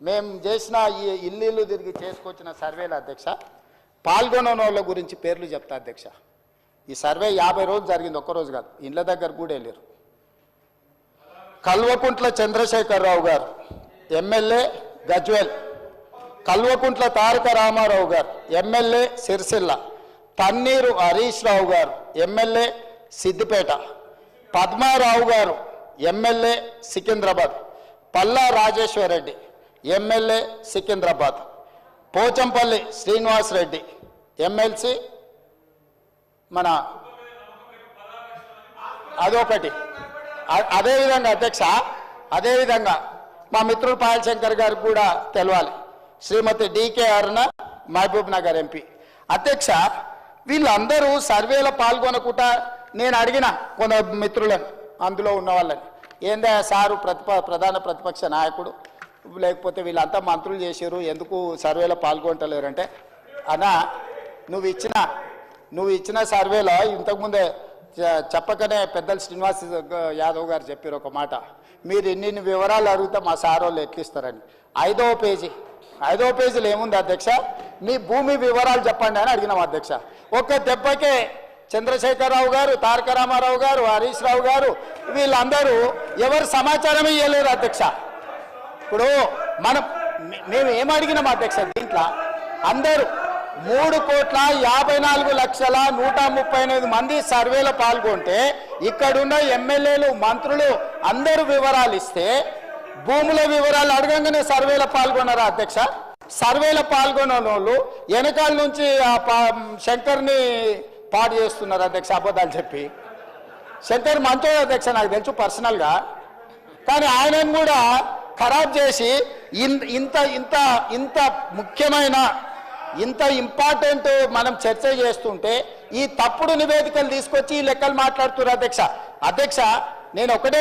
మేము చేసిన ఈ ఇల్లు తిరిగి చేసుకొచ్చిన సర్వేల అధ్యక్ష పాల్గొనని వాళ్ళ గురించి పేర్లు చెప్తా అధ్యక్ష. ఈ సర్వే 50 రోజులు జరిగింది, ఒక్కరోజు కాదు. ఇండ్ల దగ్గర కూడా వెళ్ళారు. Kalvakuntla Chandrashekar Rao garu MLA Gajwel, Kalvakuntla Taraka Rama Rao garu MLA Sircilla, Panneeru Harish Rao garu MLA Siddipet, Padma Rao garu MLA Secunderabad, Palla Rajeshwar Reddy MLA Secunderabad, Pochampalli Srinivas Reddy MLC మన అదొకటి. అదేవిధంగా అధ్యక్ష, అదేవిధంగా మా మిత్రుడు పాయల్ శంకర్ గారికి కూడా తెలవాలి, శ్రీమతి డికే అరుణ మహబూబ్ నగర్ ఎంపీ. అధ్యక్ష, వీళ్ళందరూ సర్వేలో పాల్గొనకుండా నేను అడిగిన కొంత మిత్రులను, అందులో ఉన్న వాళ్ళని, ఏందా సారు ప్రధాన ప్రతిపక్ష నాయకుడు, లేకపోతే వీళ్ళంతా మంత్రులు చేశారు, ఎందుకు సర్వేలో పాల్గొంటలేరంటే, అన్నా నువ్వు ఇచ్చిన సర్వేలో ఇంతకుముందే చెప్పకనే పెద్దలు శ్రీనివాస్ యాదవ్ గారు చెప్పారు ఒక మాట, మీరు ఇన్ని వివరాలు అడిగితే మా సార్ వాళ్ళు ఎట్లిస్తారని. 5వ పేజీలో ఏముంది అధ్యక్ష, మీ భూమి వివరాలు చెప్పండి అని అడిగినాం అధ్యక్ష. ఒక్క దెబ్బకే చంద్రశేఖరరావు గారు, తారక రామారావు గారు, హరీష్ రావు గారు వీళ్ళందరూ ఎవరు సమాచారం ఇవ్వలేరు అధ్యక్ష. ఇప్పుడు మేము ఏమడిగినాం అధ్యక్ష, దీంట్లో అందరూ 3,54,138 మంది సర్వేలో పాల్గొంటే ఇక్కడున్న ఎమ్మెల్యేలు మంత్రులు అందరూ వివరాలు ఇస్తే భూముల వివరాలు అడగంగానే సర్వేలో పాల్గొన్నారా అధ్యక్ష? సర్వేలో పాల్గొన్న వాళ్ళు వెనకాల నుంచి శంకర్ని పాడు చేస్తున్నారు అధ్యక్ష, అబద్ధాలు చెప్పి. శంకర్ మంచోడు అధ్యక్ష, నాకు తెలుసు పర్సనల్గా, కానీ ఆయనను కూడా ఖరాబ్ చేసి ఇంత ముఖ్యమైన ఇంత ఇంపార్టెంట్ మనం చర్చ చేస్తుంటే ఈ తప్పుడు నివేదికలు తీసుకొచ్చి ఈ లెక్కలు మాట్లాడుతున్నారు అధ్యక్ష. నేను ఒకటే